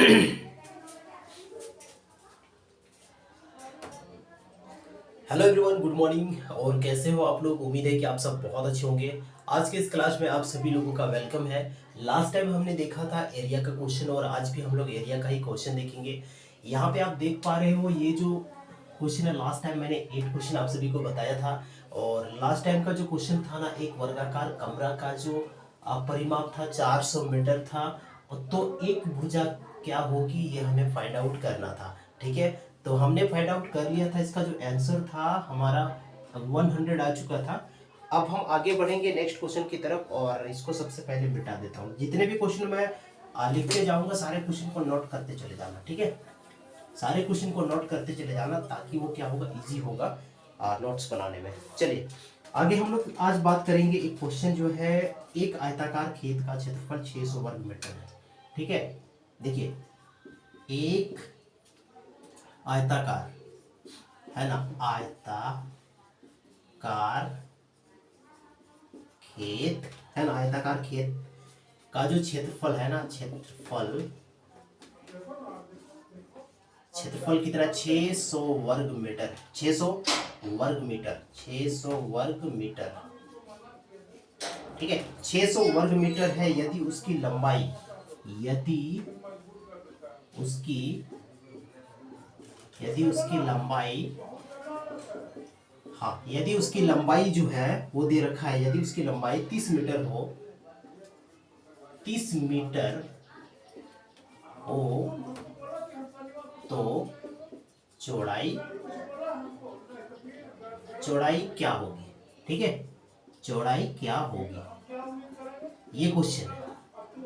Hello everyone, good morning. और कैसे हो आप लोग? उम्मीद है कि आप सब बहुत अच्छे होंगे। आज के इस क्लास में आप सभी लोगों का वेलकम है। लास्ट टाइम हमने देखा था एरिया का क्वेश्चन और आज भी हम लोग एरिया का ही क्वेश्चन देखेंगे। यहाँ पे आप देख पा रहे हो, ये जो क्वेश्चन है, लास्ट टाइम मैंने 8 क्वेश्चन आप सभी को बताया था। और लास्ट टाइम का जो क्वेश्चन था ना, एक वर्गाकार कमरा का जो परिमाप था 400 मीटर था। तो एक भुजा क्या होगी, ये हमें फाइंड आउट करना था। ठीक है, तो हमने फाइंड आउट कर लिया था। इसका जो आंसर था हमारा 100 आ चुका था। अब हम आगे बढ़ेंगे नेक्स्ट क्वेश्चन की तरफ और इसको सबसे पहले मिटा देता हूँ। जितने भी क्वेश्चन मैं लिखते जाऊंगा, सारे क्वेश्चन को नोट करते चले जाना। ठीक है, सारे क्वेश्चन को नोट करते चले जाना ताकि वो क्या होगा, इजी होगा नोट्स बनाने में। चलिए आगे हम लोग आज बात करेंगे। एक क्वेश्चन जो है, एक आयताकार खेत का क्षेत्रफल 600 वर्ग मीटर है। ठीक है, देखिए एक आयताकार है ना, आयताकार खेत है ना, आयताकार खेत का जो क्षेत्रफल है ना, क्षेत्रफल कितना? 600 वर्ग मीटर। 600 वर्ग मीटर, 600 वर्ग मीटर। ठीक है, 600 वर्ग मीटर है। यदि उसकी लंबाई, यदि उसकी लंबाई, हाँ, यदि उसकी लंबाई जो है वो दे रखा है, यदि उसकी लंबाई 30 मीटर हो, 30 मीटर हो, तो चौड़ाई क्या होगी? ठीक है, चौड़ाई क्या होगी, ये क्वेश्चन है।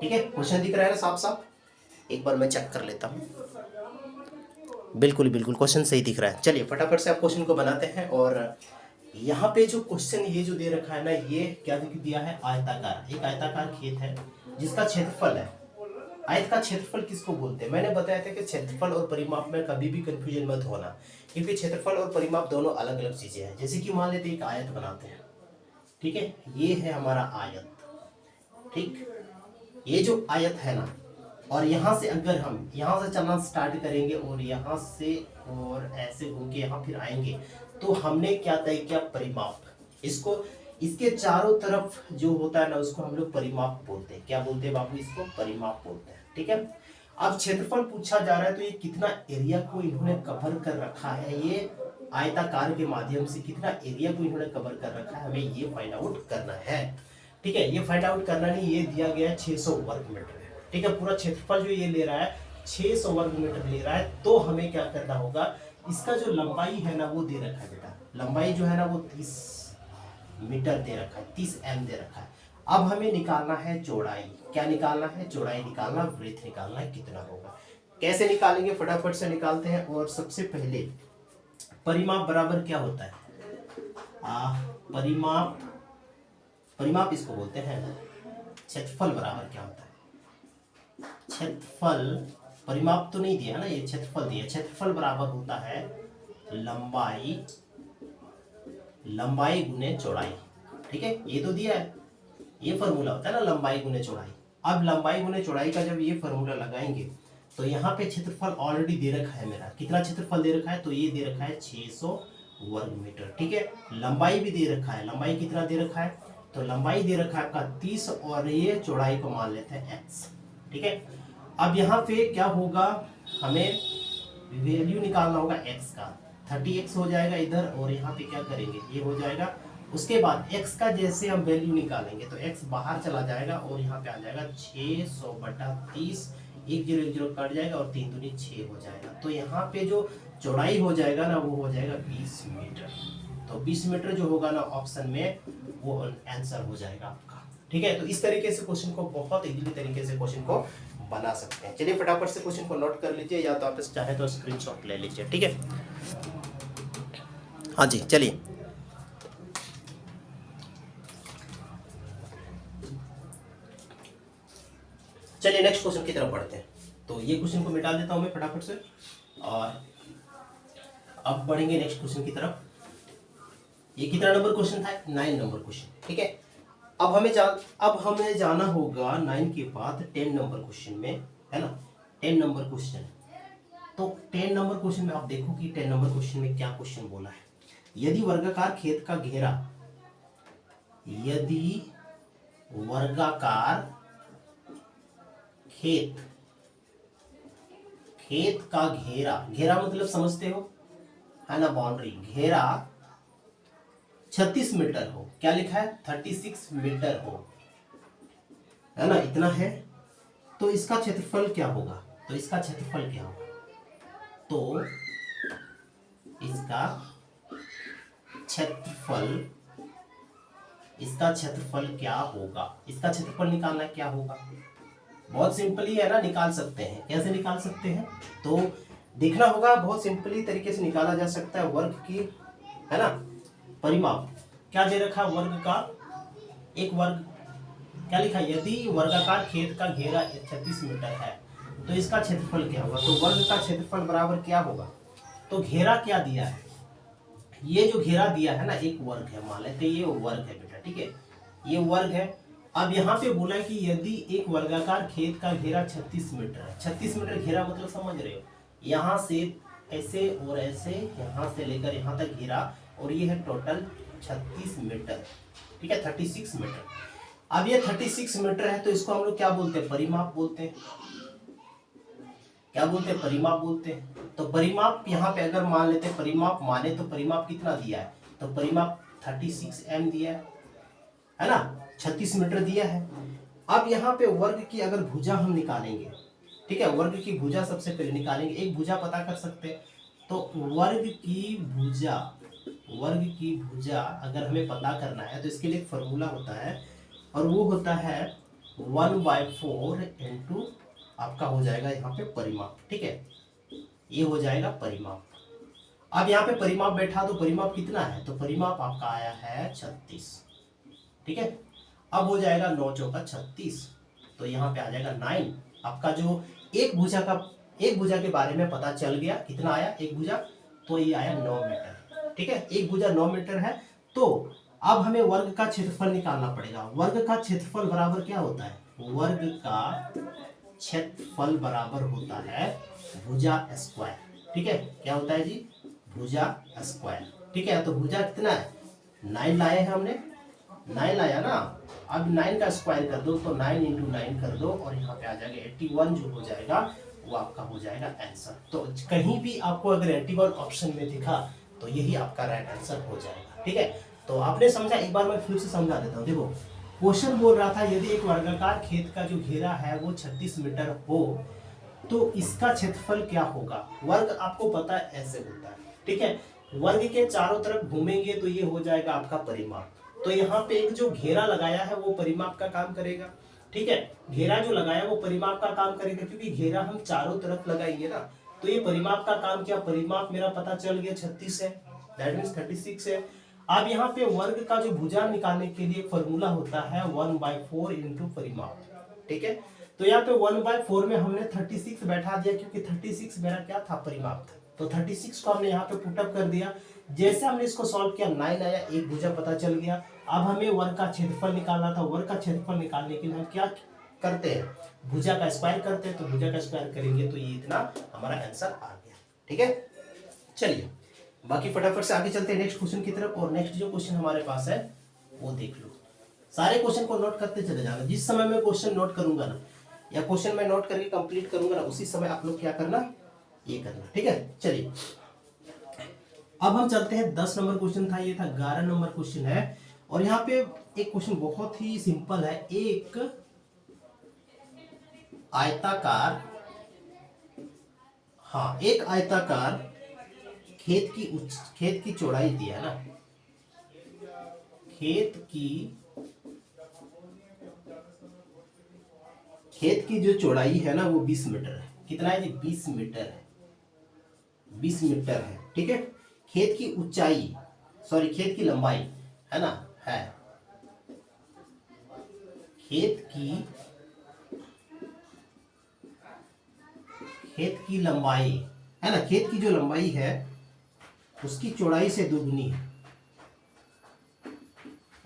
ठीक है, क्वेश्चन दिख रहा है ना साफ साफ? एक बार मैं चेक कर लेता हूँ। बिल्कुल बिल्कुल क्वेश्चन सही दिख रहा है। चलिए फटाफट से आप क्वेश्चन को बनाते हैं। और यहाँ पे जो क्वेश्चन ये जो दे रखा है ना, ये क्या दिया है? आयताकार, एक आयताकार खेत है जिसका क्षेत्रफल है। आयत का क्षेत्रफल किसको बोलते हैं? मैंने बताया था कि क्षेत्रफल और परिमाप में कभी भी कंफ्यूजन मत होना, क्योंकि क्षेत्रफल और परिमाप दोनों अलग अलग चीजें हैं। जैसे कि मान लेते एक आयत बनाते हैं। ठीक है, ये है हमारा आयत। ठीक, ये जो आयत है ना, और यहाँ से अगर हम यहाँ से चलना स्टार्ट करेंगे और यहाँ से और ऐसे घूम के यहाँ फिर आएंगे, तो हमने क्या तय किया? परिमाप। इसको, इसके चारों तरफ जो होता है ना, उसको हम लोग परिमाप बोलते हैं। क्या बोलते हैं बाबू? इसको परिमाप बोलते हैं। ठीक है, अब क्षेत्रफल पूछा जा रहा है, तो ये कितना एरिया को इन्होंने कवर कर रखा है, ये आयताकार के माध्यम से कितना एरिया को इन्होंने कवर कर रखा है, हमें ये फाइंड आउट करना है। ठीक है, ये फाइंड आउट करना नहीं, ये दिया गया है 600 वर्ग मीटर। ठीक है, पूरा क्षेत्रफल जो ये ले रहा है 600 वर्ग मीटर ले रहा है, तो हमें क्या करना होगा? इसका जो लंबाई है ना वो दे रखा है बेटा, लंबाई जो है ना वो 30 मीटर दे रखा है, 30 एम दे रखा है। अब हमें निकालना है चौड़ाई। क्या निकालना है? चौड़ाई निकालना, ब्रेथ निकालना है, कितना होगा। कैसे निकालेंगे? फटाफट से निकालते हैं। और सबसे पहले परिमाप बराबर क्या होता है? परिमाप, परिमाप इसको बोलते हैं। क्षेत्रफल बराबर क्या होता है? क्षेत्रफल, परिमाप तो नहीं दिया ना, ये क्षेत्रफल दिया। क्षेत्रफल बराबर होता है लंबाई गुने चौड़ाई। ठीक है, ये तो दिया है, ये फॉर्मूला होता है ना, लंबाई गुने चौड़ाई। अब लंबाई गुने चौड़ाई का जब ये फॉर्मूला लगाएंगे, तो यहाँ पे क्षेत्रफल ऑलरेडी दे रखा है मेरा। कितना क्षेत्रफल दे रखा है? तो ये दे रखा है 600 वर्ग मीटर। ठीक है, लंबाई भी दे रखा है। लंबाई कितना दे रखा है? तो लंबाई दे रखा है आपका 30 और ये चौड़ाई को मान लेते हैं x। ठीक है, अब यहाँ पे क्या होगा? हमें वैल्यू निकालना होगा x का। 30x हो जाएगा इधर, और यहाँ पे क्या करेंगे? ये हो जाएगा। उसके बाद x का जैसे हम वैल्यू निकालेंगे तो x बाहर चला जाएगा और यहाँ पे आ जाएगा 600 बटा 30। 1 0 1 0 कट जाएगा और 3 दूनी 6 हो जाएगा। तो यहाँ पे जो चौड़ाई हो जाएगा ना, वो हो जाएगा 20 मीटर। तो 20 मीटर जो होगा ना ऑप्शन में, वो आंसर हो जाएगा आपका। ठीक है, तो इस तरीके से क्वेश्चन को, बहुत इजीली तरीके से क्वेश्चन को बना सकते हैं। चलिए फटाफट से क्वेश्चन को नोट कर लीजिए, या तो आप चाहे तो स्क्रीनशॉट ले लीजिए। ठीक है, हाँ जी, चलिए चलिए नेक्स्ट क्वेश्चन की तरफ बढ़ते हैं। तो ये क्वेश्चन को मिटा देता हूं मैं फटाफट से, और अब बढ़ेंगे नेक्स्ट क्वेश्चन की तरफ। ये कितना नंबर क्वेश्चन था? 9 नंबर क्वेश्चन। ठीक है, अब हमें जाना होगा 9 के बाद 10 नंबर क्वेश्चन में, है ना। 10 नंबर क्वेश्चन। तो 10 नंबर क्वेश्चन में आप देखो कि 10 नंबर क्वेश्चन में क्या क्वेश्चन बोला है। यदि वर्गाकार खेत का घेरा, यदि वर्गाकार खेत, खेत का घेरा, घेरा मतलब समझते हो है ना, बाउंड्री, घेरा 36 मीटर हो, क्या लिखा है 36 मीटर हो, है ना, इतना है, तो इसका क्षेत्रफल क्या होगा, तो इसका क्षेत्रफल क्या होगा, तो इसका क्षेत्रफल, इसका क्षेत्रफल क्या होगा, इसका क्षेत्रफल निकालना क्या होगा, बहुत सिंपली है ना, निकाल सकते हैं, कैसे निकाल सकते हैं, तो देखना होगा, बहुत सिंपली तरीके से निकाला जा सकता है। वर्ग की, है ना, परिमाप क्या दे रखा, वर्ग का, एक वर्ग, क्या लिखा, यदि वर्गाकार खेत का घेरा 36 मीटर है तो इसका क्षेत्रफल क्या होगा, तो वर्ग का क्षेत्रफल बराबर क्या होगा, तो घेरा क्या दिया है, ये जो घेरा दिया है ना, एक वर्ग है, मान लेते ये वर्ग है बेटा, ठीक है, ये वर्ग है। अब यहाँ पे बोला है कि यदि एक वर्गाकार खेत का घेरा 36 मीटर है, 36 मीटर घेरा मतलब समझ रहे हो, यहाँ से ऐसे और ऐसे, यहाँ से लेकर यहाँ तक घेरा, और ये है टोटल 36 मीटर, ठीक है, 36 मीटर। अब ये 36 मीटर है, तो इसको हम लोग क्या बोलते हैं, परिमाप बोलते हैं, क्या बोलते हैं, परिमाप बोलते हैं। तो परिमाप यहाँ पे अगर मान लेते हैं, परिमाप माने तो परिमाप कितना दिया है, तो परिमाप 36 m दिया है ना, 36 मीटर दिया है। अब यहाँ पे वर्ग की अगर भुजा हम निकालेंगे, ठीक है, वर्ग की भुजा सबसे पहले निकालेंगे, एक भुजा पता कर सकते हैं, तो वर्ग की भुजा, वर्ग की भुजा अगर हमें पता करना है तो इसके लिए एक फॉर्मूला होता है, और वो होता है 1/4 इंटू आपका हो जाएगा यहाँ पे परिमाप, ठीक है, ये हो जाएगा परिमाप। अब यहाँ पे परिमाप बैठा, तो परिमाप कितना है, तो परिमाप आपका आया है 36, ठीक है। अब हो जाएगा 9 चौका 36, तो यहाँ पे आ जाएगा 9, आपका जो एक भुजा का, एक भुजा के बारे में पता चल गया, कितना आया एक भुजा, तो ये आया 9 मीटर, ठीक है, एक भुजा 9 मीटर है। तो अब हमें वर्ग का क्षेत्रफल निकालना पड़ेगा, वर्ग का क्षेत्रफल बराबर क्या होता है, वर्ग का क्षेत्रफल बराबर होता है भुजा स्क्वायर, ठीक है, क्या होता है जी, भुजा स्क्वायर, ठीक है। तो भुजा कितना है, 9 लाए हैं हमने, 9 लाया ना, अब 9 का स्क्वायर कर दो, तो 9 इंटू 9 कर दो, और यहाँ पे आ जाएगा 81, जो हो जाएगा वो आपका हो जाएगा आंसर। तो कहीं भी आपको अगर 81 ऑप्शन में दिखा तो यही आपका राइट आंसर हो जाएगा, ठीक है। तो आपने समझा, एक बार मैं फिर से समझा देता हूँ। देखो क्वेश्चन बोल रहा था यदि एक वर्गाकार खेत का जो घेरा है वो 36 मीटर हो तो इसका क्षेत्रफल क्या होगा। वर्ग आपको पता है ऐसे होता है, ठीक है, वर्ग के चारों तरफ घूमेंगे तो ये हो जाएगा आपका परिमाप। तो यहाँ पे एक जो घेरा लगाया है वो परिमाप का काम करेगा, ठीक है, घेरा जो लगाया वो परिमाप का काम करेगा, क्योंकि घेरा हम चारों तरफ लगाएंगे ना, तो ये परिमाप का काम किया, परिमाप मेरा पता चल गया 36 है, दैट मीन्स 36 है। अब यहाँ पे वर्ग का जो भुजा निकालने के लिए फॉर्मूला होता है 1/4 इंटू परिमाप, ठीक है। तो यहाँ पे 1/4 में हमने 36 बैठा दिया, क्योंकि 36 मेरा क्या था, परिमाप था, तो 36 को हमने यहाँ पे पुटअप कर दिया। जैसे हमने इसको सॉल्व किया 9 आया, एक भुजा पता चल गया। अब हमें वर्ग का क्षेत्रफल निकालना था, वर्ग का क्षेत्रफल निकालने के लिए हम क्या करते हैं, भुजा का स्क्वायर करते हैं, तो भुजा का स्क्वायर करेंगे तो ये इतना हमारा आंसर आ गया, ठीक है। चलिए बाकी फटाफट से आगे चलते हैं नेक्स्ट क्वेश्चन की तरफ, और नेक्स्ट जो क्वेश्चन हमारे पास है वो देख लो। सारे क्वेश्चन को नोट करते चले जाना, जिस समय मैं क्वेश्चन नोट करूंगा ना, या क्वेश्चन मैं नोट करके कंप्लीट करूंगा ना, उसी समय आप लोग क्या करना, ये करना, ठीक है। चलिए अब हम चलते हैं, 10 नंबर क्वेश्चन था, ये था 11 नंबर क्वेश्चन है। और यहाँ पे एक क्वेश्चन बहुत ही सिंपल है, एक आयताकार, हाँ एक आयताकार खेत की चौड़ाई दी है ना, खेत की जो चौड़ाई है ना वो 20 मीटर है। कितना है जी, 20 मीटर है, 20 मीटर है, ठीक है। खेत की ऊंचाई, सॉरी खेत की लंबाई है ना, है खेत की लंबाई है ना, खेत की जो लंबाई है उसकी चौड़ाई से दुगुनी है,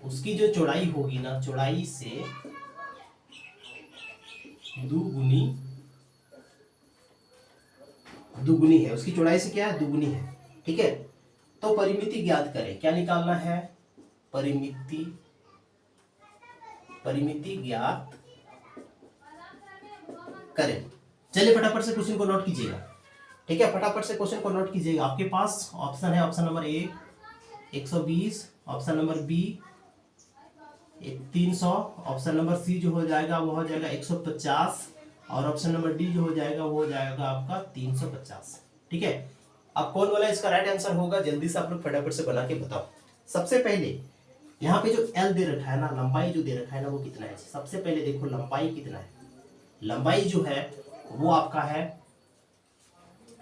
उसकी जो चौड़ाई होगी ना, चौड़ाई से दुगुनी दुगनी है, उसकी चौड़ाई से क्या है, दुगनी है। ठीक है, तो परिमिति ज्ञात करें, क्या निकालना है, परिमिति ज्ञात करें। चलिए फटाफट से क्वेश्चन को नोट कीजिएगा। ठीक है, फटाफट से क्वेश्चन को नोट कीजिएगा। आपके पास ऑप्शन है, option number A 120, option number B 300, option number C जो हो जाएगा वो हो जाएगा 150, और ऑप्शन नंबर डी जो हो जाएगा वो हो जाएगा आपका 350। ठीक है, अब कौन वाला इसका राइट आंसर होगा, जल्दी से आप लोग फटाफट से बना के बताओ। सबसे पहले यहाँ पे जो एल दे रखा है ना, लंबाई जो दे रखा है ना, वो कितना है। सबसे पहले देखो लंबाई कितना है। लंबाई जो है वो आपका है,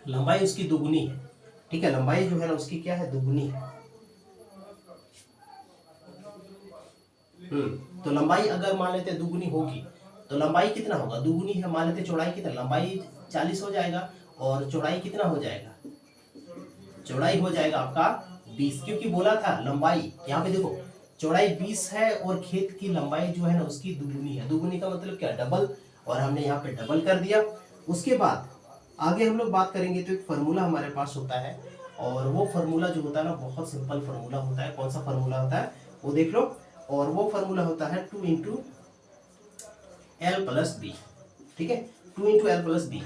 लंबाई उसकी दुगुनी है। ठीक है, लंबाई जो है ना उसकी क्या है, दुगुनी है। तो लंबाई अगर मान लेते दुगुनी होगी तो लंबाई कितना होगा, दुगुनी है, मान लेते चौड़ाई कितना, लंबाई 40 हो जाएगा और चौड़ाई कितना हो जाएगा, चौड़ाई हो जाएगा आपका 20, क्योंकि बोला था लंबाई, यहाँ पे देखो चौड़ाई 20 है और खेत की लंबाई जो है ना उसकी दुगुनी है। दुगुनी का मतलब क्या, डबल, और हमने यहाँ पे डबल कर दिया। उसके बाद आगे हम लोग बात करेंगे तो एक फार्मूला हमारे पास होता है, और वो फार्मूला जो होता है ना बहुत सिंपल फार्मूला होता है। कौन सा फार्मूला होता है वो देख लो, और वो फार्मूला होता है 2 × L + B। ठीक है, 2 × L + B।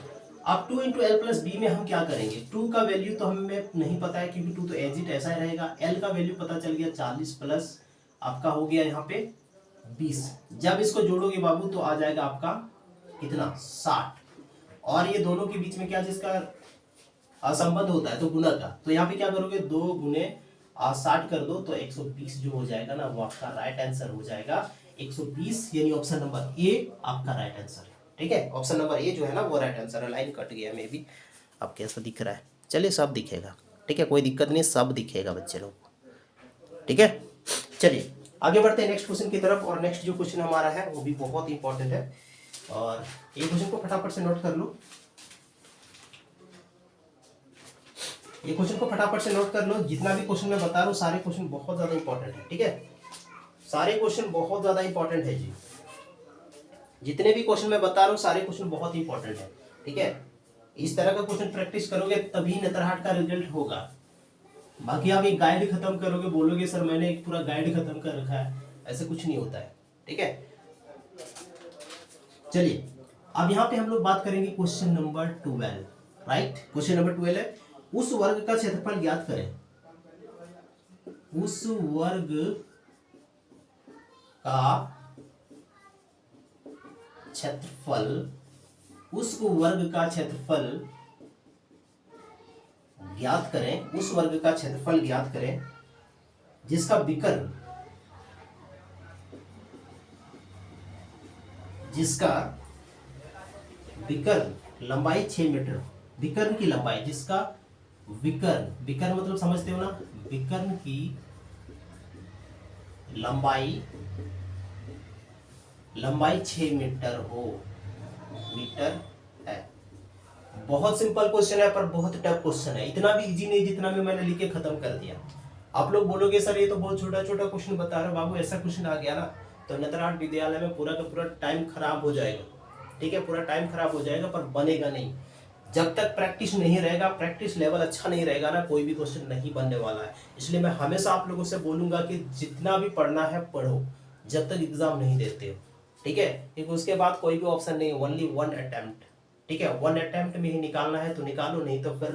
अब 2 × L + B में हम क्या करेंगे, 2 का वैल्यू तो हमें नहीं पता है क्योंकि 2 तो एज इट ऐसा ही रहेगा। L का वैल्यू पता चल गया 40 प्लस आपका हो गया यहाँ पे 20। जब इसको जोड़ोगे बाबू तो आ जाएगा आपका कितना, 60, और ये दोनों के बीच में क्या जिसका असंबंध होता है तो गुना का, तो यहाँ पे क्या करोगे 2 × 60 कर दो तो 120 जो हो जाएगा ना वो आपका राइट आंसर हो जाएगा 120, यानी ऑप्शन नंबर ए आपका राइट आंसर है। ठीक है, ऑप्शन नंबर ए जो है ना वो राइट आंसर है। लाइन कट गया मे भी, अब कैसा दिख रहा है, चलिए सब दिखेगा। ठीक है, कोई दिक्कत नहीं, सब दिखेगा बच्चे लोग। ठीक है, चलिए आगे बढ़ते हैं नेक्स्ट क्वेश्चन की तरफ। और नेक्स्ट जो क्वेश्चन हमारा है वो भी बहुत इंपॉर्टेंट है, और ये क्वेश्चन को फटाफट से नोट कर लो। ये क्वेश्चन को फटाफट से नोट कर लो। जितना भी क्वेश्चन मैं बता रहा हूँ सारे क्वेश्चन बहुत ज्यादा इंपॉर्टेंट है। ठीक है, सारे क्वेश्चन बहुत ज्यादा इंपॉर्टेंट है जी। जितने भी क्वेश्चन मैं बता रहा हूँ सारे क्वेश्चन बहुत इंपॉर्टेंट है। ठीक है, इस तरह का क्वेश्चन प्रैक्टिस करोगे तभी नेतरहाट का रिजल्ट होगा। बाकी आप एक गाइड खत्म करोगे, बोलोगे सर मैंने एक पूरा गाइड खत्म कर रखा है, ऐसे कुछ नहीं होता है। ठीक है, चलिए अब यहाँ पे हम लोग बात करेंगे question number 12। Right, question number 12 है, उस वर्ग का क्षेत्रफल ज्ञात करें। उस वर्ग का क्षेत्रफल, उस वर्ग का क्षेत्रफल ज्ञात करें। उस वर्ग का क्षेत्रफल ज्ञात करें जिसका विकर्ण, जिसका विकर्ण लंबाई 6 मीटर, विकर्ण की लंबाई, जिसका विकर्ण, विकर्ण मतलब समझते हो ना, विकर्ण की लंबाई 6 मीटर हो, मीटर है। बहुत सिंपल क्वेश्चन है पर बहुत टफ क्वेश्चन है। इतना भी इजी नहीं जितना भी मैंने लिख के खत्म कर दिया। आप लोग बोलोगे सर ये तो बहुत छोटा छोटा क्वेश्चन बता रहे हो। बाबू ऐसा क्वेश्चन आ गया ना तो नेतरहाट विद्यालय में पूरा का पूरा टाइम खराब हो जाएगा। ठीक है, पूरा टाइम खराब हो जाएगा पर बनेगा नहीं। जब तक प्रैक्टिस नहीं रहेगा, प्रैक्टिस लेवल अच्छा नहीं रहेगा ना, कोई भी क्वेश्चन नहीं बनने वाला है। इसलिए मैं हमेशा आप लोगों से बोलूंगा कि जितना भी पढ़ना है पढ़ो, जब तक एग्जाम नहीं देते हो। ठीक है, क्योंकि उसके बाद कोई भी ऑप्शन नहीं, ओनली 1 अटेम्प्ट। ठीक है, 1 अटेम्प्ट में ही निकालना है तो निकालो, नहीं तो फिर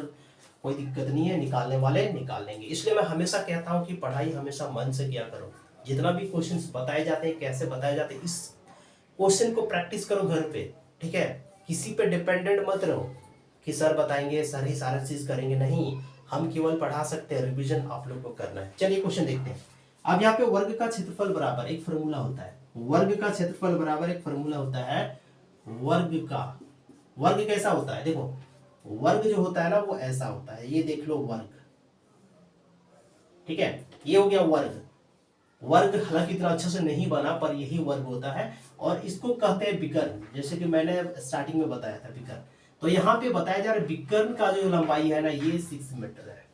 कोई दिक्कत नहीं है, निकालने वाले निकाल लेंगे। इसलिए मैं हमेशा कहता हूँ कि पढ़ाई हमेशा मन से किया करो। जितना भी क्वेश्चंस बताए जाते हैं, कैसे बताए जाते हैं, इस क्वेश्चन को प्रैक्टिस करो घर पे। ठीक है, किसी पे डिपेंडेंट मत रहो कि सर बताएंगे, सर ही सारा चीज करेंगे, नहीं, हम केवल पढ़ा सकते हैं, रिवीजन आप लोग को करना है। चलिए क्वेश्चन देखते हैं। अब यहाँ पे वर्ग का क्षेत्रफल बराबर एक फॉर्मूला होता है। वर्ग का क्षेत्रफल बराबर एक फॉर्मूला होता है वर्ग का। वर्ग कैसा होता है, देखो वर्ग जो होता है ना वो ऐसा होता है, ये देख लो वर्ग। ठीक है, ये हो गया वर्ग। वर्ग हालांकि इतना अच्छे से नहीं बना पर यही वर्ग होता है, और इसको कहते हैं विकर्ण। जैसे कि मैंने स्टार्टिंग में बताया था विकर्ण, तो यहाँ पे बताया जा रहा है विकर्ण का जो लंबाई है ना ये 6 मीटर है।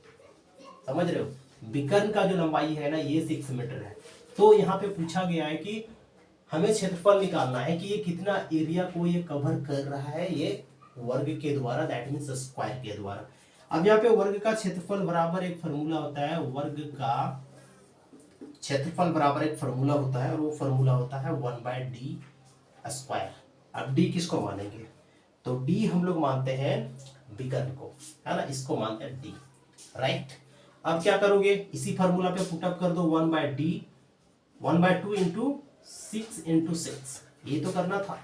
समझ रहे हो, विकर्ण का जो लंबाई है ना ये 6 मीटर है। तो यहाँ पे पूछा गया है कि हमें क्षेत्रफल निकालना है कि ये कितना एरिया को ये कवर कर रहा है, ये वर्ग के द्वारा, दैट मीन्स स्क्वायर के द्वारा। अब यहाँ पे वर्ग का क्षेत्रफल बराबर एक फॉर्मूला होता है, वर्ग का क्षेत्रफल बराबर एक फॉर्मूला होता है और वो फॉर्मूला होता है 1/d स्क्वायर। अब d किसको मानेंगे, तो d हम लोग मानते हैं विकर्ण को, है ना, इसको मानते हैं d, राइट। अब क्या करोगे, इसी फॉर्मूला पे पुटअप कर दो 1/d 1/2 इंटू 6 इंटू 6, ये तो करना था,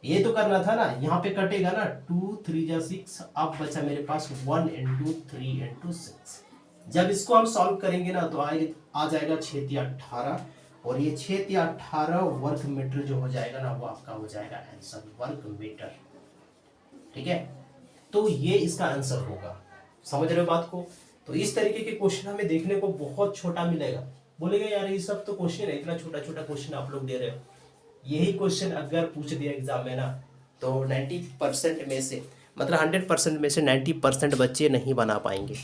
ये तो करना था ना। यहाँ पे कटेगा ना, 2 3 जा 6, अब बचा मेरे पास 1 इंटू 3 इंटू 6। जब इसको हम सॉल्व करेंगे ना तो आ जाएगा 6 या 18, और ये 6 या 18 वर्ग मीटर जो हो जाएगा ना वो आपका हो जाएगा आंसर, वर्ग मीटर, ठीक है। तो ये इसका आंसर होगा, समझ रहे हो बात को। तो इस तरीके के क्वेश्चन हमें देखने को बहुत छोटा मिलेगा, बोलेगा यार ये सब तो क्वेश्चन है, इतना छोटा छोटा क्वेश्चन आप लोग दे रहे हो। यही क्वेश्चन अगर पूछ दिया एग्जाम में ना तो 90% में से, मतलब 100% में से 90% बच्चे नहीं बना पाएंगे,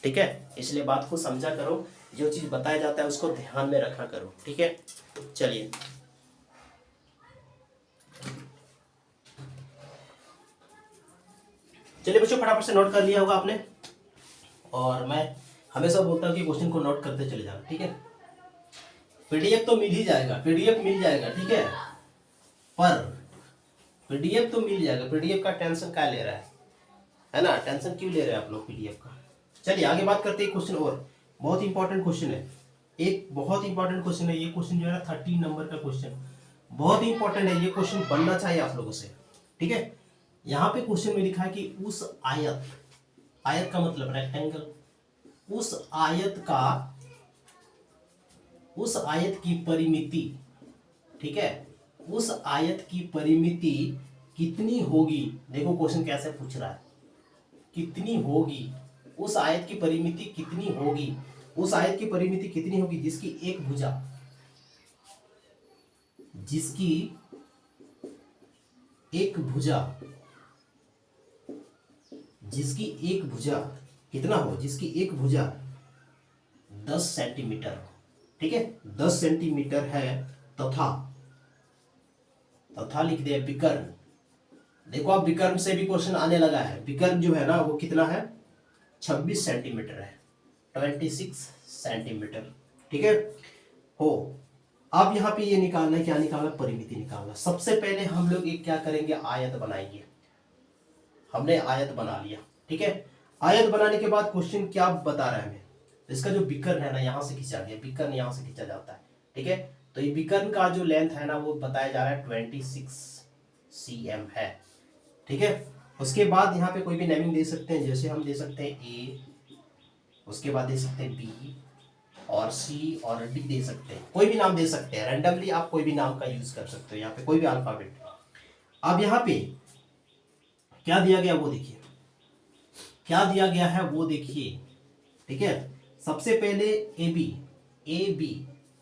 ठीक है। इसलिए बात को समझा करो, जो चीज बताया जाता है उसको ध्यान में रखा करो, ठीक है। चलिए चलिए बच्चों, फटाफट से नोट कर लिया होगा आपने, और मैं हमेशा बोलता हूँ कि क्वेश्चन को नोट करते चले जाना, ठीक है। पीडीएफ तो मिल ही जाएगा, पीडीएफ मिल जाएगा, ठीक है, पर पीडीएफ तो मिल जाएगा, पीडीएफ का टेंशन क्या ले रहा है ना, टेंशन क्यों ले रहे हैं आप लोग पीडीएफ का। चलिए आगे बात करते हैं, क्वेश्चन और बहुत इंपॉर्टेंट क्वेश्चन है, एक बहुत इंपॉर्टेंट क्वेश्चन है ये क्वेश्चन, जो है ना 13 नंबर का क्वेश्चन, बहुत इंपॉर्टेंट है ये क्वेश्चन, बनना चाहिए आप लोगों से, ठीक है। यहाँ पे क्वेश्चन में लिखा है कि उस आयत, आयत का मतलब रेक्टेंगल, उस आयत की परिमिति, ठीक है, उस आयत की परिमिति कितनी होगी। देखो क्वेश्चन कैसे पूछ रहा है, कितनी होगी, उस आयत की परिमिति कितनी होगी, उस आयत की परिमिति कितनी होगी जिसकी एक भुजा, जिसकी एक भुजा कितना हो, जिसकी एक भुजा 10 सेंटीमीटर, ठीक है, 10 सेंटीमीटर है, तथा लिख दिया विकर्ण। देखो आप विकर्ण से भी क्वेश्चन आने लगा है, विकर्ण जो है ना वो कितना है, 26 सेंटीमीटर है, 26 सेंटीमीटर, ठीक है हो। अब यहाँ पे ये निकालना है, क्या निकालना, परिमिति निकालना। सबसे पहले हम लोग एक क्या करेंगे, आयत बनाएंगे। हमने आयत बना लिया, ठीक है। आयत बनाने के बाद क्वेश्चन क्या बता रहा है हमें, इसका जो विकर्ण है ना यहाँ से खींचा गया, विकर्ण यहाँ से खींचा जाता है, ठीक है। तो ये विकर्ण का जो लेंथ है ना वो बताया जा रहा है 26 cm है, ठीक है। उसके बाद यहाँ पे कोई भी नेमिंग दे सकते हैं, जैसे हम दे सकते हैं ए, उसके बाद दे सकते हैं बी और सी और डी दे सकते हैं, कोई भी नाम दे सकते हैं, रैंडमली आप कोई भी नाम का यूज कर सकते हो यहाँ पे, कोई भी अल्फाबेट। अब यहाँ पे क्या दिया गया वो देखिए, क्या दिया गया है वो देखिए, ठीक है। सबसे पहले ए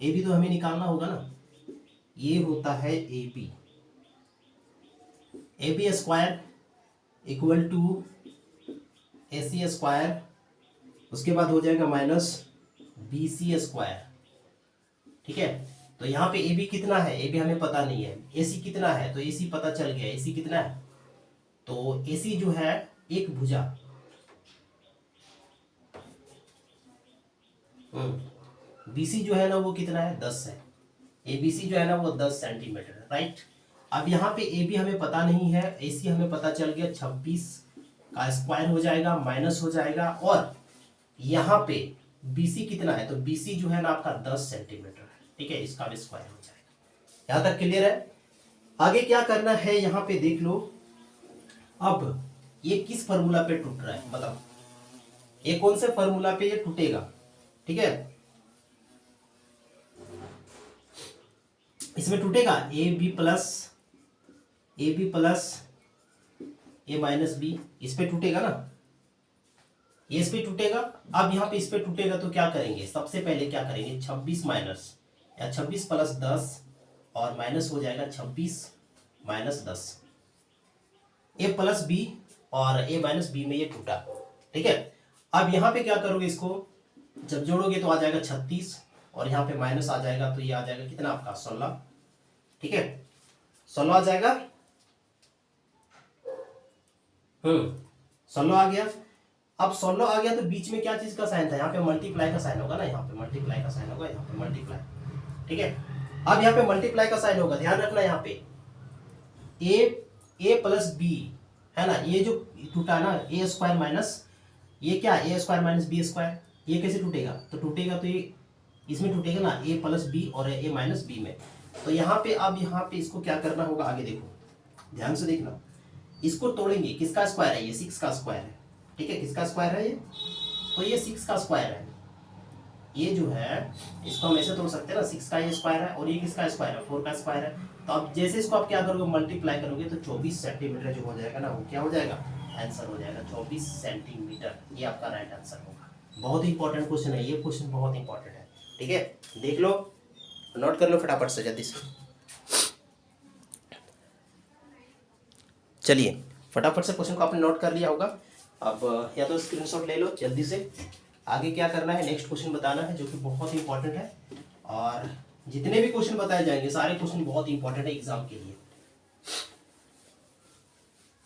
बी तो हमें निकालना होगा ना, ये होता है A B square equal to A C square, उसके बाद हो जाएगा माइनस बी सी स्क्वायर, ठीक है। तो यहाँ पे ए बी कितना है, ए बी हमें पता नहीं है, ए सी कितना है, तो ए सी पता चल गया, ए सी कितना है, तो ए सी जो है एक भुजा, बीसी जो है ना वो कितना है, 10 है, एबीसी जो है ना वो 10 सेंटीमीटर, राइट। अब यहाँ पे ए बी हमें पता नहीं है, ए सी हमें पता चल गया, 26 का स्क्वायर हो जाएगा, माइनस हो जाएगा, और यहाँ पे बीसी कितना है, तो बीसी जो है ना आपका 10 सेंटीमीटर है, ठीक है, इसका भी स्क्वायर हो जाएगा। यहाँ तक क्लियर है। आगे क्या करना है यहाँ पे देख लो, अब ये किस फॉर्मूला पे टूट रहा है, मतलब ये कौन से फॉर्मूला पे ये टूटेगा, ठीक है। इसमें टूटेगा A B plus A minus B, इस पे टूटेगा ना, ये इस पे टूटेगा। अब यहाँ पे इस पे टूटेगा तो क्या करेंगे, सबसे पहले क्या करेंगे, 26 माइनस या 26 प्लस 10 और माइनस हो जाएगा 26 माइनस 10, ए प्लस बी और ए माइनस बी में ये टूटा, ठीक है। अब यहाँ पे क्या करोगे, इसको जब जोड़ोगे तो आ जाएगा 36 और यहाँ पे माइनस आ जाएगा, तो ये आ जाएगा कितना आपका 16, ठीक है, 16 आ जाएगा। 16 आ गया। अब 16 आ गया तो बीच में क्या चीज का साइन था, यहाँ पे मल्टीप्लाई का साइन होगा ना, यहाँ पे मल्टीप्लाई का साइन होगा, यहाँ पे मल्टीप्लाई, ठीक है। अब यहाँ पे मल्टीप्लाई का साइन होगा, ध्यान रखना यहाँ पे ए प्लस बी है ना, ये जो टूटा ना ए स्क्वायर माइनस ये क्या ए स्क्वायर माइनस बी स्क्वायर, ये कैसे टूटेगा, तो टूटेगा तो ये इसमें टूटेगा ना ए प्लस बी और ए माइनस बी में। तो यहाँ पे अब यहाँ पे इसको क्या करना होगा, आगे देखो ध्यान से देखना, इसको तोड़ेंगे, किसका स्क्वायर है ये 6 का स्क्वायर है, ठीक है, किसका स्क्वायर है ये, तो ये 6 का स्क्वायर है, ये जो है इसको हम ऐसे तोड़ सकते हैं ना, 6 का ये स्क्वायर है और ये किसका स्क्वायर है 4 का स्क्वायर है। तो अब जैसे इसको आप क्या करोगे मल्टीप्लाई करोगे तो 24 सेंटीमीटर जो हो जाएगा ना वो क्या हो जाएगा, आंसर हो जाएगा 24 सेंटीमीटर, ये आपका राइट आंसर होगा। बहुत इंपॉर्टेंट क्वेश्चन है ये, क्वेश्चन बहुत इंपॉर्टेंट है, ठीक है, देख लो नोट कर लो फटाफट से जल्दी से। चलिए फटाफट से क्वेश्चन को आपने नोट कर लिया होगा, अब या तो स्क्रीनशॉट ले लो जल्दी से। आगे क्या करना है, नेक्स्ट क्वेश्चन बताना है जो कि बहुत इंपॉर्टेंट है, और जितने भी क्वेश्चन बताए जाएंगे सारे क्वेश्चन बहुत इंपॉर्टेंट है एग्जाम के लिए।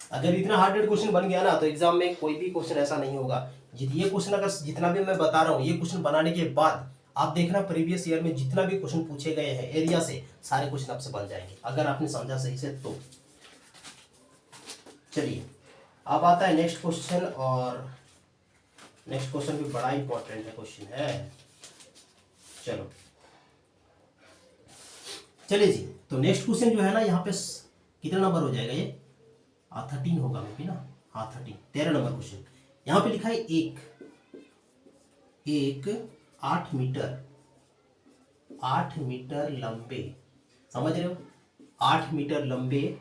अगर इतना हार्ड क्वेश्चन बन गया ना तो एग्जाम में कोई भी क्वेश्चन ऐसा नहीं होगा, ये क्वेश्चन अगर जितना भी मैं बता रहा हूँ ये क्वेश्चन बनाने के बाद आप देखना प्रीवियस ईयर में जितना भी क्वेश्चन पूछे गए हैं एरिया से सारे क्वेश्चन आपसे बन जाएंगे अगर आपने समझा सही से तो। चलिए अब आता है नेक्स्ट क्वेश्चन, और नेक्स्ट क्वेश्चन भी बड़ा इंपॉर्टेंट है क्वेश्चन है। चलो चलिए जी, तो नेक्स्ट क्वेश्चन जो है ना यहाँ पे कितना नंबर हो जाएगा ये 13 होगा मे भी ना, हाँ 13 नंबर क्वेश्चन। यहाँ पे लिखा है एक 8 मीटर लंबे, समझ रहे हो, 8 मीटर लंबे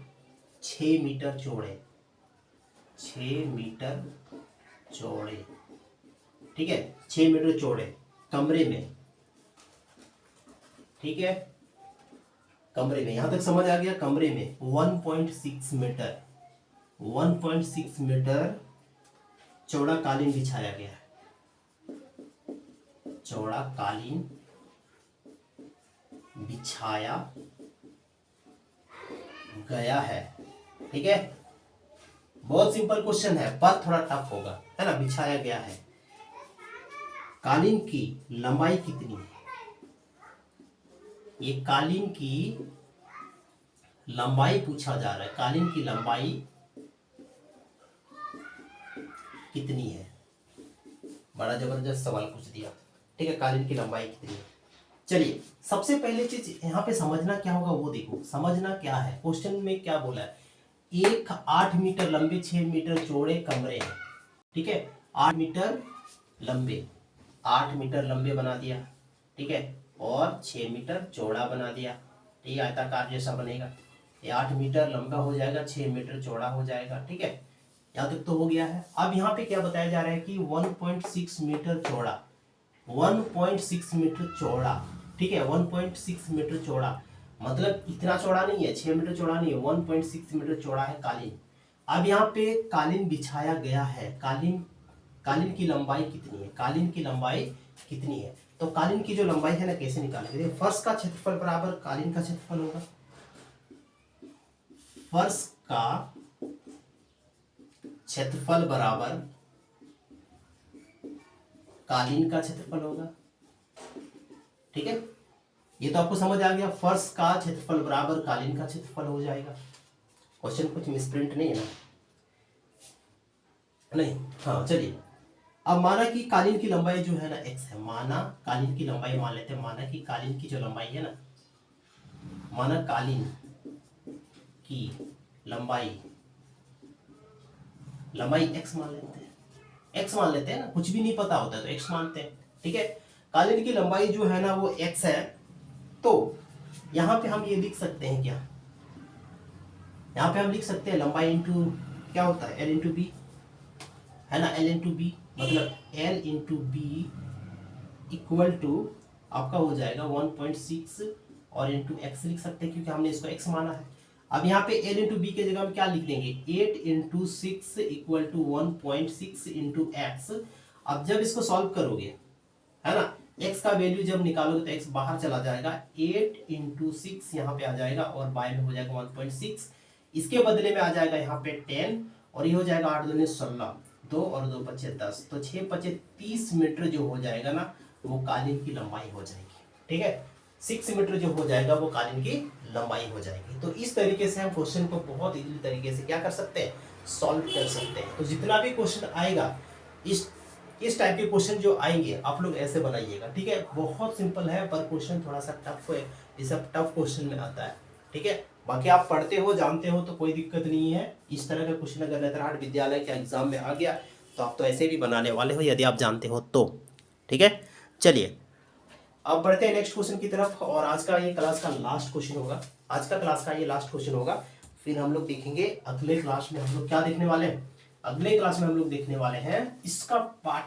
6 मीटर चौड़े, 6 मीटर चौड़े, ठीक है, 6 मीटर चौड़े कमरे में, ठीक है, कमरे में, यहां तक समझ आ गया। कमरे में 1.6 मीटर चौड़ा कालीन बिछाया गया है, चौड़ा कालीन बिछाया गया है, ठीक है, बहुत सिंपल क्वेश्चन है पर थोड़ा टफ होगा, है ना। बिछाया गया है, कालीन की लंबाई कितनी है, ये कालीन की लंबाई पूछा जा रहा है, कालीन की लंबाई कितनी है, बड़ा जबरदस्त सवाल पूछ दिया, ठीक है, कालीन की लंबाई कितनी है। चलिए सबसे पहले चीज यहाँ पे समझना क्या होगा वो देखो, समझना क्या है, क्वेश्चन में क्या बोला है, एक 8 मीटर लंबे 6 मीटर चौड़े कमरे हैं, ठीक है, 8 मीटर लंबे बना दिया, ठीक है, और 6 मीटर चौड़ा बना दिया, ठीक है, आयताकार जैसा बनेगा, ये 8 मीटर लंबा हो जाएगा 6 मीटर चौड़ा हो जाएगा, ठीक है, यहाँ तक तो हो गया है। अब यहाँ पे क्या बताया जा रहा है कि 1.6 मीटर चौड़ा, 1.6 मीटर चौड़ा, ठीक है, 1.6 मीटर चौड़ा मतलब इतना चौड़ा नहीं है, 6 मीटर चौड़ा नहीं है, 1.6 मीटर चौड़ा है कालीन। अब यहाँ पे कालीन बिछाया गया है, कालीन की लंबाई कितनी है, कालीन की लंबाई कितनी है, तो कालीन की जो लंबाई है ना कैसे निकालेंगे, फर्श का क्षेत्रफल बराबर कालीन का क्षेत्रफल होगा, फर्श का क्षेत्रफल बराबर कालीन का क्षेत्रफल होगा, ठीक है, ये तो आपको समझ आ गया, फर्श का क्षेत्रफल बराबर कालीन का क्षेत्रफल हो जाएगा। क्वेश्चन कुछ मिसप्रिंट नहीं है ना, नहीं, हाँ चलिए, अब माना कि कालीन की लंबाई जो है ना x है, माना कालीन की लंबाई मान लेते हैं, माना कि कालीन की जो लंबाई है ना, माना कालीन की लंबाई x मान लेते हैं, x मान लेते हैं ना, कुछ भी नहीं पता होता है तो x मानते हैं, ठीक है, कालीन की लंबाई जो है ना वो x है, तो यहाँ पे हम ये लिख सकते हैं क्या, यहाँ पे हम लिख सकते हैं लंबाई इंटू क्या होता है l इंटू बी, है ना, l इंटू बी, मतलब l into B equal to आपका हो जाएगा 1.6 और इंटू एक्स लिख सकते हैं क्योंकि हमने इसको x माना है। अब यहाँ पे l इंटू बी के जगह में क्या लिख देंगे, 8 into 6 equal to 1.6 into X. अब जब इसको सॉल्व करोगे, है ना, x का वैल्यू जब निकालोगे तो x बाहर चला जाएगा, 8 इंटू 6 यहाँ पे आ जाएगा और बाय में हो जाएगा 1.6, इसके बदले में आ जाएगा यहाँ पे 10 और ये हो जाएगा 8 दूनी 16, 2 और 2 पचे 10, तो 6 पचे 30 मीटर जो हो जाएगा ना वो कालीन की लंबाई हो जाएगी। ठीक है, 6 मीटर जो हो जाएगा वो कालीन की लंबाई हो जाएगी। तो इस तरीके से हम क्वेश्चन को बहुत इजीली तरीके से क्या कर सकते हैं, सॉल्व कर सकते हैं। तो जितना भी क्वेश्चन आएगा इस टाइप के क्वेश्चन जो आएंगे आप लोग ऐसे बनाइएगा। ठीक है, बहुत सिंपल है पर क्वेश्चन थोड़ा सा टफ है, ये सब टफ क्वेश्चन में आता है। ठीक है, बाकी आप पढ़ते हो जानते हो तो कोई दिक्कत नहीं है। इस तरह का क्वेश्चन अगर नेतरहाट विद्यालय के एग्जाम में आ गया तो आप तो ऐसे भी बनाने वाले हो यदि आप जानते हो तो। ठीक है, चलिए अब बढ़ते हैं नेक्स्ट क्वेश्चन की तरफ। और आज का ये क्लास का लास्ट क्वेश्चन होगा, आज का क्लास का ये लास्ट क्वेश्चन होगा। फिर हम लोग देखेंगे अगले क्लास में हम लोग क्या देखने वाले हैं। अगले क्लास में हम लोग देखने वाले हैं इसका पार्ट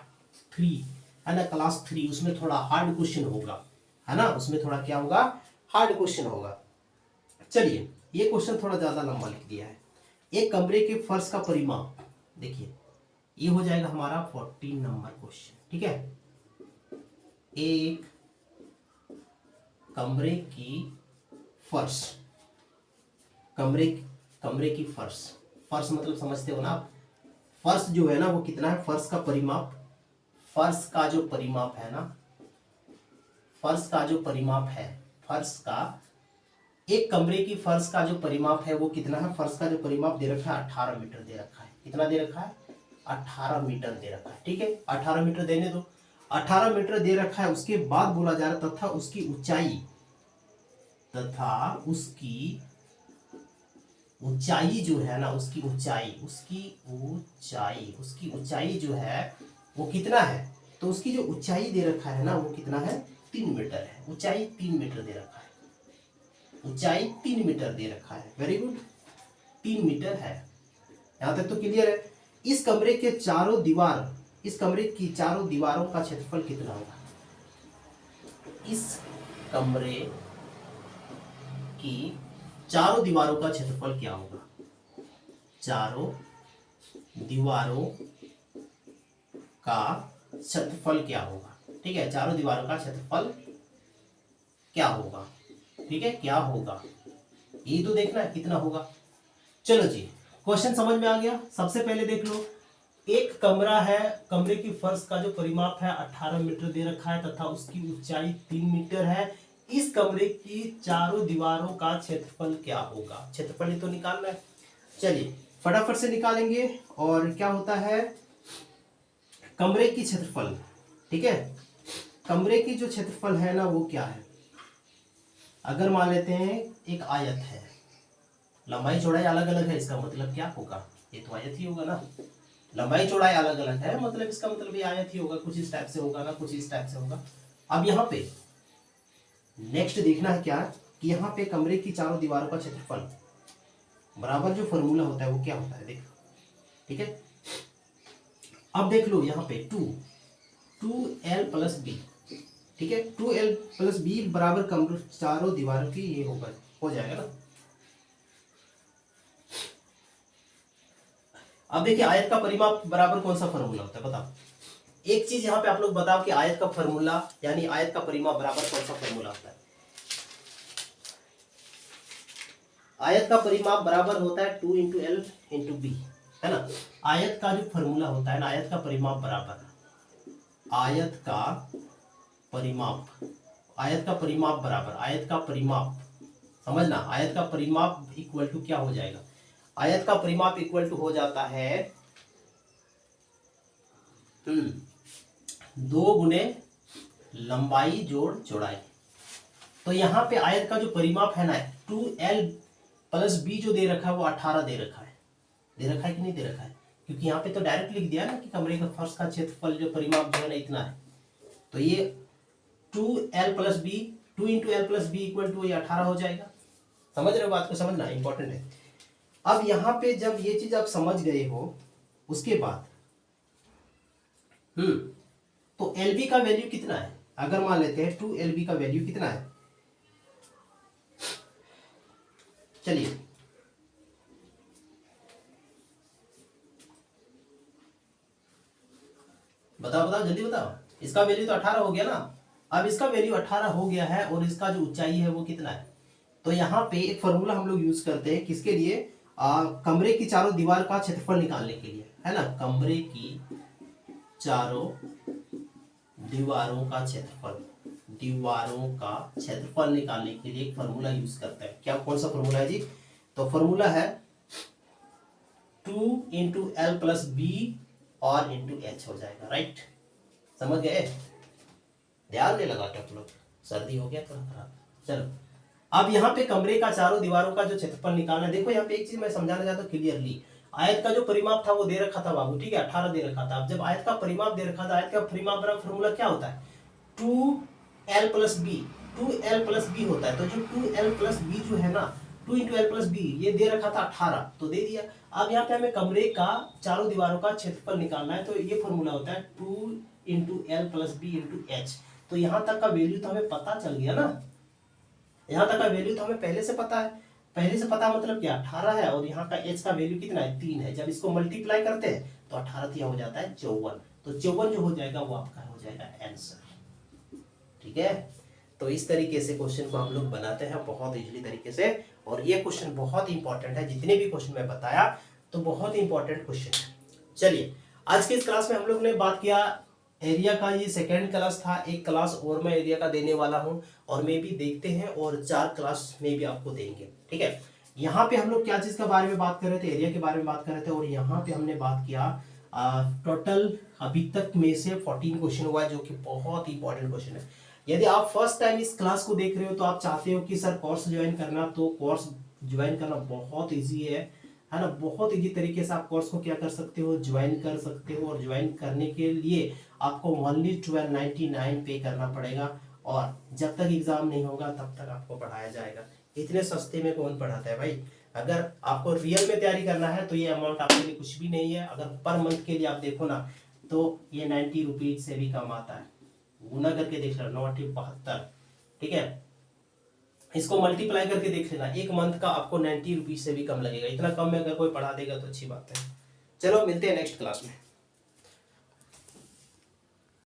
3 है ना, क्लास 3। उसमें थोड़ा हार्ड क्वेश्चन होगा है ना, उसमें थोड़ा क्या होगा, हार्ड क्वेश्चन होगा। चलिए ये क्वेश्चन थोड़ा ज्यादा लंबा लिख दिया है। एक कमरे के फर्श का परिमाप, देखिए ये हो जाएगा हमारा 14 नंबर क्वेश्चन। ठीक है, एक कमरे की फर्श, कमरे की फर्श, फर्श मतलब समझते हो ना आप, फर्श जो है ना वो कितना है, फर्श का परिमाप, फर्श का जो परिमाप है ना, फर्श का जो परिमाप है, फर्श का एक कमरे की फर्श का जो परिमाप है वो कितना है, फर्श का जो परिमाप दे रखा है 18 मीटर दे रखा है। कितना दे रखा है, 18 मीटर दे रखा है। ठीक है, 18 मीटर देने दो, 18 मीटर दे रखा है। उसके बाद बोला जा रहा तथा उसकी ऊंचाई, तथा उसकी ऊंचाई जो है ना, उसकी ऊंचाई जो है वो कितना है, तो उसकी जो ऊंचाई दे रखा है ना वो कितना है, 3 मीटर है। ऊंचाई 3 मीटर दे रखा है, ऊंचाई 3 मीटर दे रखा है। वेरी गुड, 3 मीटर है, यहां तक तो क्लियर है। इस कमरे के चारों दीवार, इस कमरे की चारों दीवारों का क्षेत्रफल कितना होगा, इस कमरे की चारों दीवारों का क्षेत्रफल क्या होगा, चारों दीवारों का क्षेत्रफल क्या होगा। ठीक है, चारों दीवारों का क्षेत्रफल क्या होगा। ठीक है, क्या होगा ये तो देखना है कितना होगा। चलो जी, क्वेश्चन समझ में आ गया। सबसे पहले देख लो, एक कमरा है, कमरे की फर्श का जो परिमाप है 18 मीटर दे रखा है तथा उसकी ऊंचाई 3 मीटर है। इस कमरे की चारों दीवारों का क्षेत्रफल क्या होगा, क्षेत्रफल ही तो निकालना है। चलिए फटाफट से निकालेंगे। और क्या होता है, कमरे की क्षेत्रफल, ठीक है, कमरे की जो क्षेत्रफल है ना वो क्या है, अगर मान लेते हैं एक आयत है, लंबाई चौड़ाई अलग अलग है, इसका मतलब क्या होगा, ये तो आयत ही होगा ना। लंबाई चौड़ाई अलग अलग है मतलब इसका मतलब ये आयत ही होगा, कुछ इस टाइप से होगा ना, कुछ इस टाइप से होगा। अब यहाँ पे नेक्स्ट देखना है क्या, कि यहाँ पे कमरे की चारों दीवारों का क्षेत्रफल बराबर जो फॉर्मूला होता है वो क्या होता है, देख। ठीक है, अब देख लो यहाँ पे 2l प्लस बी। ठीक है, 2l प्लस बी बराबर कमरे चारों दीवारों की ये होगा, हो जाएगा ना। अब देखिए आयत का परिमाप बराबर कौन सा फॉर्मूला होता है, बताओ। एक चीज यहाँ पे आप लोग बताओ कि आयत का फॉर्मूला यानी आयत का परिमाप बराबर कौन सा फॉर्मूला होता है। आयत का परिमाप बराबर होता है 2 इंटू एल इंटू बी, है ना। आयत का जो फॉर्मूला होता है ना, आयत का परिमाप बराबर, आयत का परिमाप, आयत का परिमाप बराबर, आयत का परिमाप समझना, आयत का परिमाप इक्वल टू क्या हो जाएगा, आयत का परिमाप इक्वल टू हो जाता है 2 गुने लंबाई जोड़ चौड़ाई। तो यहाँ पे आयत का जो परिमाप है ना 2l प्लस बी जो दे रखा है वो 18 दे रखा है, दे रखा है कि नहीं दे रखा है, क्योंकि यहाँ पे तो डायरेक्ट लिख दिया ना कि कमरे का फर्श का क्षेत्रफल जो परिमाप जो है ना इतना है। तो ये 2l plus B, 2 into L plus B equal to ये 18 हो जाएगा। समझ रहे हो बात को, समझना इंपॉर्टेंट है। अब यहाँ पे जब ये चीज आप समझ गए हो उसके बाद तो LB का वैल्यू कितना है, अगर मान लेते हैं 2LB का वैल्यू कितना है, चलिए बताओ बताओ जल्दी बताओ। इसका वैल्यू तो 18 हो गया ना। अब इसका वैल्यू 18 हो गया है और इसका जो ऊंचाई है वो कितना है। तो यहाँ पे एक फॉर्मूला हम लोग यूज करते हैं किसके लिए, कमरे की चारों दीवार का क्षेत्रफल निकालने के लिए, है ना, कमरे की चारों दीवारों का क्षेत्रफल निकालने के लिए एक फॉर्मूला यूज करते हैं। क्या, कौन सा फॉर्मूला है जी? तो फॉर्मूला है 2 इंटू एल प्लस बी और इंटू एच हो जाएगा, राइट? समझ गए? ध्यान नहीं लगा आप लोग, सर्दी हो गया थोड़ा खराब। चलो, अब यहाँ पे कमरे का चारों दीवारों का जो क्षेत्रफल निकालना है, देखो यहाँ पे एक चीज मैं समझाना चाहता हूँ क्लियरली। आयत का जो परिमाप था वो दे रखा था बाबू, ठीक है, 18 दे रखा था। अब जब आयत का परिमाप दे रखा था, आयत का परिमाप बराबर फॉर्मूला क्या होता है? 2l plus B, 2l plus B होता है। तो जो 2l प्लस बी जो है ना, 2 इंटू एल प्लस बी, ये दे रखा था 18, तो दे दिया। अब यहाँ पे हमें कमरे का चारों दीवारों का क्षेत्रफल निकालना है, तो ये फॉर्मूला होता है 2 into L plus B into H. तो यहाँ तक का वैल्यू तो हमें पता चल गया ना, यहाँ तक का वैल्यू तो हमें पहले से पता है। पहले से पता मतलब क्या, 18 है, और यहाँ का h का वैल्यू कितना है, 3 है। जब इसको मल्टीप्लाई करते हैं तो 18 हो जाता है 54। तो 54 जो हो जाएगा वो आपका हो जाएगा आंसर, ठीक है। तो इस तरीके से क्वेश्चन को हम लोग बनाते हैं बहुत इजीली तरीके से, और ये क्वेश्चन बहुत इंपॉर्टेंट है। जितने भी क्वेश्चन मैं बताया तो बहुत इंपॉर्टेंट क्वेश्चन है। चलिए, आज के इस क्लास में हम लोग ने बात किया एरिया का। ये सेकेंड क्लास था, एक क्लास और मैं एरिया का देने वाला हूं, और मे भी देखते हैं, और 4 क्लास में भी आपको देंगे, ठीक है। यहाँ पे हम लोग क्या चीज के बारे में बात कर रहे थे, एरिया के बारे में बात कर रहे थे, और यहाँ पे हमने बात किया टोटल अभी तक में से 14 क्वेश्चन हुआ है, जो कि बहुत इंपॉर्टेंट क्वेश्चन है। यदि आप फर्स्ट टाइम इस क्लास को देख रहे हो तो आप चाहते हो कि सर कोर्स ज्वाइन करना, तो कोर्स ज्वाइन करना बहुत ईजी है ना। बहुत इजी तरीके से आप कोर्स को क्या कर सकते हो, ज्वाइन कर सकते हो। और ज्वाइन करने के लिए आपको ओनली 1299 पे करना पड़ेगा, और जब तक एग्जाम नहीं होगा तब तक आपको पढ़ाया जाएगा। इतने सस्ते में कौन पढ़ाता है भाई? अगर आपको रियल में तैयारी करना है तो ये अमाउंट आपके लिए कुछ भी नहीं है। अगर पर मंथ के लिए आप देखो ना, तो ये 90 रुपीज से भी कम आता है। गुना करके देख लेना, 972, ठीक है। इसको मल्टीप्लाई करके देख लेना, एक मंथ का आपको 90 रुपीज से भी कम लगेगा। इतना कम में अगर कोई पढ़ा देगा तो अच्छी बात है। चलो, मिलते हैं नेक्स्ट क्लास में।